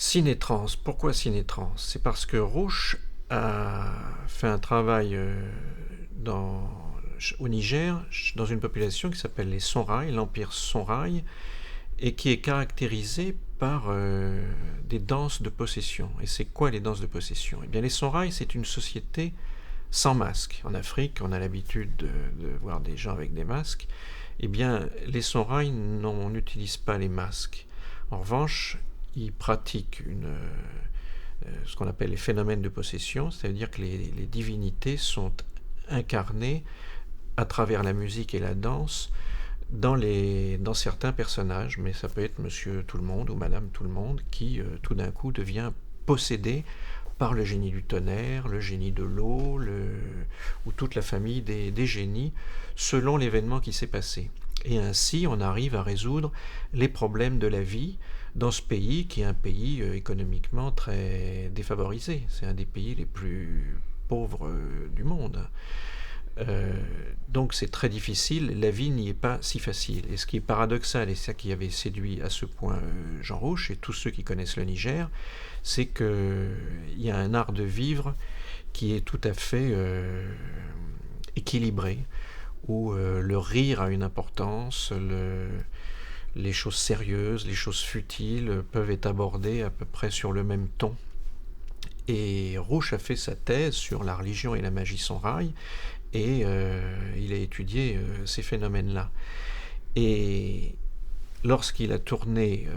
Cinétrans. Pourquoi Cinétrans? C'est parce que Rouch a fait un travail dans, au Niger, dans une population qui s'appelle les Songhai, l'empire Songhai, et qui est caractérisé par des danses de possession. Et c'est quoi les danses de possession? Eh bien, les Songhai, c'est une société sans masque. En Afrique, on a l'habitude de voir des gens avec des masques. Eh bien, les Songhai n'utilisent pas les masques. En revanche, ils pratiquent ce qu'on appelle les phénomènes de possession, c'est-à-dire que les divinités sont incarnées à travers la musique et la danse dans certains personnages, mais ça peut être Monsieur Tout-le-Monde ou Madame Tout-le-Monde qui tout d'un coup devient possédé par le génie du tonnerre, le génie de l'eau, ou toute la famille des génies, selon l'événement qui s'est passé. Et ainsi, on arrive à résoudre les problèmes de la vie dans ce pays qui est un pays économiquement très défavorisé. C'est un des pays les plus pauvres du monde. Donc c'est très difficile, la vie n'y est pas si facile. Et ce qui est paradoxal, et c'est ça qui avait séduit à ce point Jean Rouch et tous ceux qui connaissent le Niger, c'est qu'il y a un art de vivre qui est tout à fait équilibré, où le rire a une importance, les choses sérieuses, les choses futiles peuvent être abordées à peu près sur le même ton. Et Rouch a fait sa thèse sur la religion et la magie songhai, et il a étudié ces phénomènes-là. Et lorsqu'il a tourné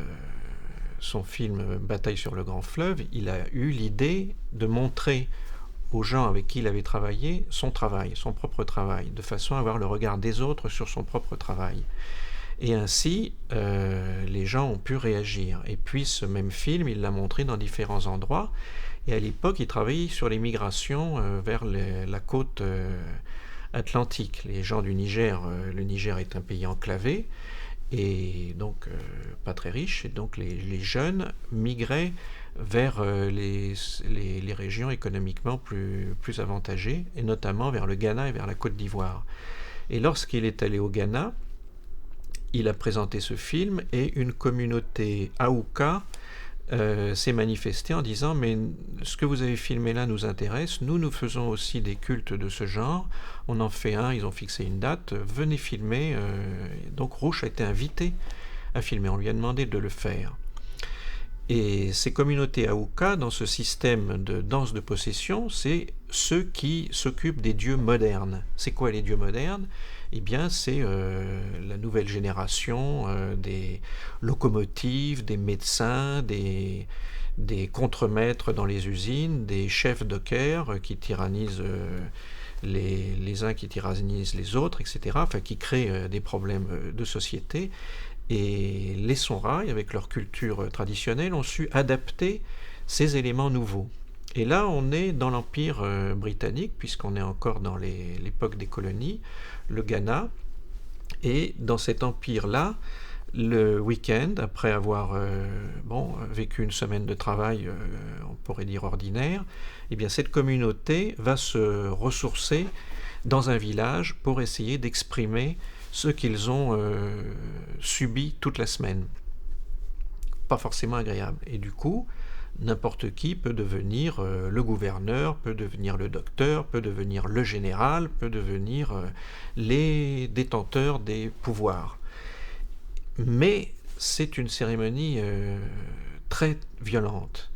son film Bataille sur le Grand Fleuve, il a eu l'idée de montrer aux gens avec qui il avait travaillé son travail, son propre travail, de façon à avoir le regard des autres sur son propre travail. Et ainsi, les gens ont pu réagir. Et puis ce même film, il l'a montré dans différents endroits. Et à l'époque, il travaillait sur les migrations vers la côte atlantique. Les gens du Niger, le Niger est un pays enclavé, et donc pas très riche, et donc les jeunes migraient vers les régions économiquement plus avantagées, et notamment vers le Ghana et vers la Côte d'Ivoire. Et lorsqu'il est allé au Ghana, il a présenté ce film, et une communauté Aouka s'est manifestée en disant « Mais ce que vous avez filmé là nous intéresse, nous faisons aussi des cultes de ce genre, on en fait un, ils ont fixé une date, venez filmer. » Donc Rouch a été invité à filmer, on lui a demandé de le faire. Et ces communautés Aouka, dans ce système de danse de possession, c'est ceux qui s'occupent des dieux modernes. C'est quoi les dieux modernes? Eh bien, c'est la nouvelle génération des locomotives, des médecins, des contremaîtres dans les usines, des chefs dockers qui tyrannisent les uns qui tyrannisent les autres, etc., enfin qui créent des problèmes de société. Et les Songhai, avec leur culture traditionnelle, ont su adapter ces éléments nouveaux. Et là, on est dans l'Empire britannique, puisqu'on est encore dans l'époque des colonies, le Ghana. Et dans cet empire-là, le week-end, après avoir vécu une semaine de travail, on pourrait dire ordinaire, eh bien cette communauté va se ressourcer dans un village pour essayer d'exprimer ce qu'ils ont subi toute la semaine. Pas forcément agréable. Et du coup, n'importe qui peut devenir le gouverneur, peut devenir le docteur, peut devenir le général, peut devenir les détenteurs des pouvoirs. Mais c'est une cérémonie très violente.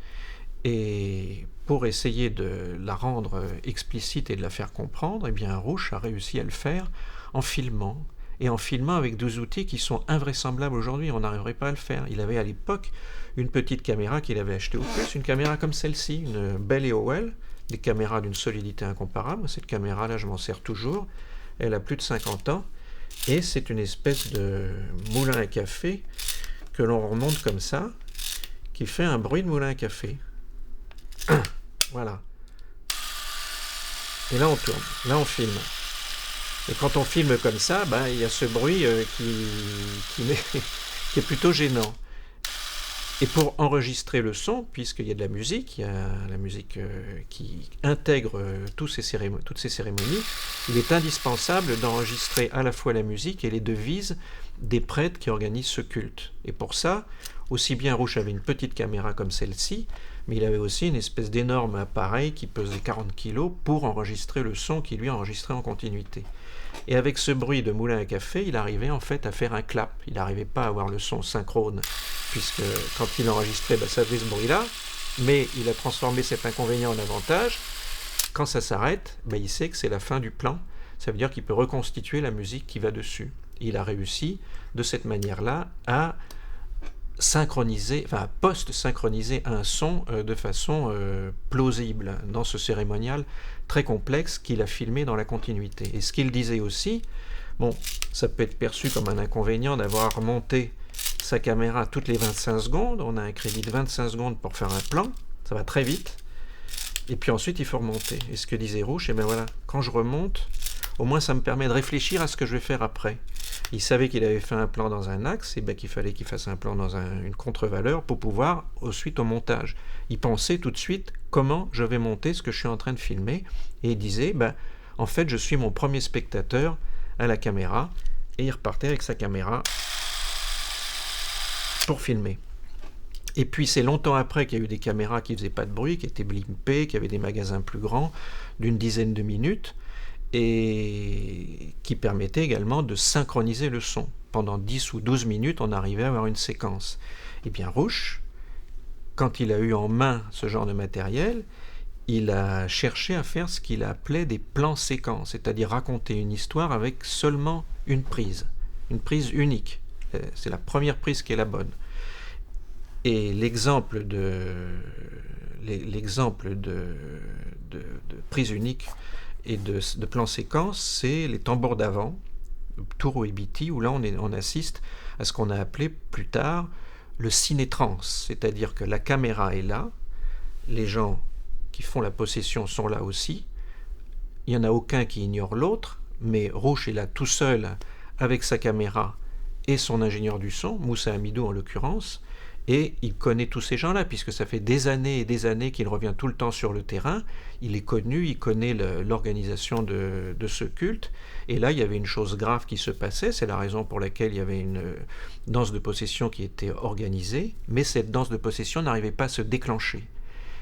Et pour essayer de la rendre explicite et de la faire comprendre, eh bien Rouch a réussi à le faire en filmant. Et en filmant avec des outils qui sont invraisemblables aujourd'hui, on n'arriverait pas à le faire. Il avait à l'époque une petite caméra qu'il avait achetée au plus, une caméra comme celle-ci, une belle EOL, des caméras d'une solidité incomparable. Cette caméra-là, je m'en sers toujours. Elle a plus de 50 ans, et c'est une espèce de moulin à café que l'on remonte comme ça, qui fait un bruit de moulin à café. Voilà. Et là, on tourne. Là, on filme. Et quand on filme comme ça, il y a ce bruit qui est plutôt gênant. Et pour enregistrer le son, puisqu'il y a de la musique, il y a la musique qui intègre toutes ces cérémonies, il est indispensable d'enregistrer à la fois la musique et les devises des prêtres qui organisent ce culte. Et pour ça, aussi bien Rouch avait une petite caméra comme celle-ci, mais il avait aussi une espèce d'énorme appareil qui pesait 40 kg pour enregistrer le son qui lui enregistrait en continuité. Et avec ce bruit de moulin à café, il arrivait en fait à faire un clap. Il n'arrivait pas à avoir le son synchrone, puisque quand il enregistrait, ça faisait ce bruit-là, mais il a transformé cet inconvénient en avantage. Quand ça s'arrête, il sait que c'est la fin du plan. Ça veut dire qu'il peut reconstituer la musique qui va dessus. Et il a réussi, de cette manière-là, à post-synchroniser un son de façon plausible dans ce cérémonial très complexe qu'il a filmé dans la continuité. Et ce qu'il disait aussi, ça peut être perçu comme un inconvénient d'avoir monté sa caméra toutes les 25 secondes, on a un crédit de 25 secondes pour faire un plan, ça va très vite, et puis ensuite il faut remonter. Et ce que disait Rouch, quand je remonte, au moins ça me permet de réfléchir à ce que je vais faire après. Il savait qu'il avait fait un plan dans un axe, et qu'il fallait qu'il fasse un plan dans une contre-valeur pour pouvoir, ensuite au montage. Il pensait tout de suite comment je vais monter ce que je suis en train de filmer, et il disait, en fait je suis mon premier spectateur à la caméra, et il repartait avec sa caméra pour filmer. Et puis c'est longtemps après qu'il y a eu des caméras qui ne faisaient pas de bruit, qui étaient blimpées, qui avaient des magasins plus grands, d'une dizaine de minutes, et qui permettait également de synchroniser le son. Pendant 10 ou 12 minutes, on arrivait à avoir une séquence. Et bien Rouch, quand il a eu en main ce genre de matériel, il a cherché à faire ce qu'il appelait des plans séquences, c'est-à-dire raconter une histoire avec seulement une prise unique. C'est la première prise qui est la bonne. Et l'exemple de prise unique et de plan séquence, c'est les tambours d'avant, Touro et Beatty, où là on assiste à ce qu'on a appelé plus tard le ciné-trance, c'est-à-dire que la caméra est là, les gens qui font la possession sont là aussi, il n'y en a aucun qui ignore l'autre, mais Rouch est là tout seul avec sa caméra et son ingénieur du son, Moussa Hamidou en l'occurrence, et il connaît tous ces gens-là, puisque ça fait des années et des années qu'il revient tout le temps sur le terrain, il est connu, il connaît l'organisation de ce culte, et là il y avait une chose grave qui se passait, c'est la raison pour laquelle il y avait une danse de possession qui était organisée, mais cette danse de possession n'arrivait pas à se déclencher.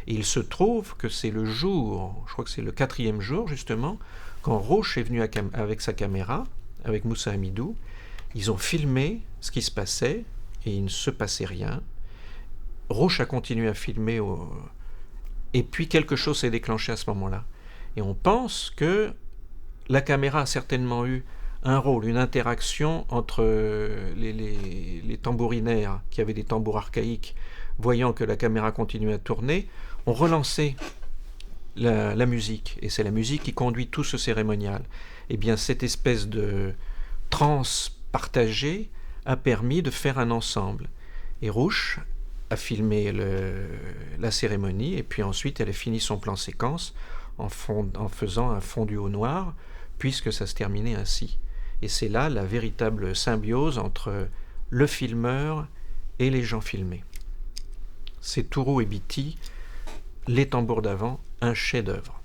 Et il se trouve que c'est le jour, je crois que c'est le 4e jour justement, quand Rouch est venu avec sa caméra, avec Moussa Hamidou, ils ont filmé ce qui se passait, et il ne se passait rien. Rouch a continué à filmer, et puis quelque chose s'est déclenché à ce moment-là. Et on pense que la caméra a certainement eu un rôle, une interaction entre les tambourinaires, qui avaient des tambours archaïques, voyant que la caméra continuait à tourner, ont relancé la musique, et c'est la musique qui conduit tout ce cérémonial. Et bien cette espèce de transe partagée a permis de faire un ensemble. Et Rouch a filmé la cérémonie, et puis ensuite elle a fini son plan séquence en faisant un fondu au noir, puisque ça se terminait ainsi. Et c'est là la véritable symbiose entre le filmeur et les gens filmés. C'est Touro et Beatty, les tambours d'avant, un chef-d'œuvre.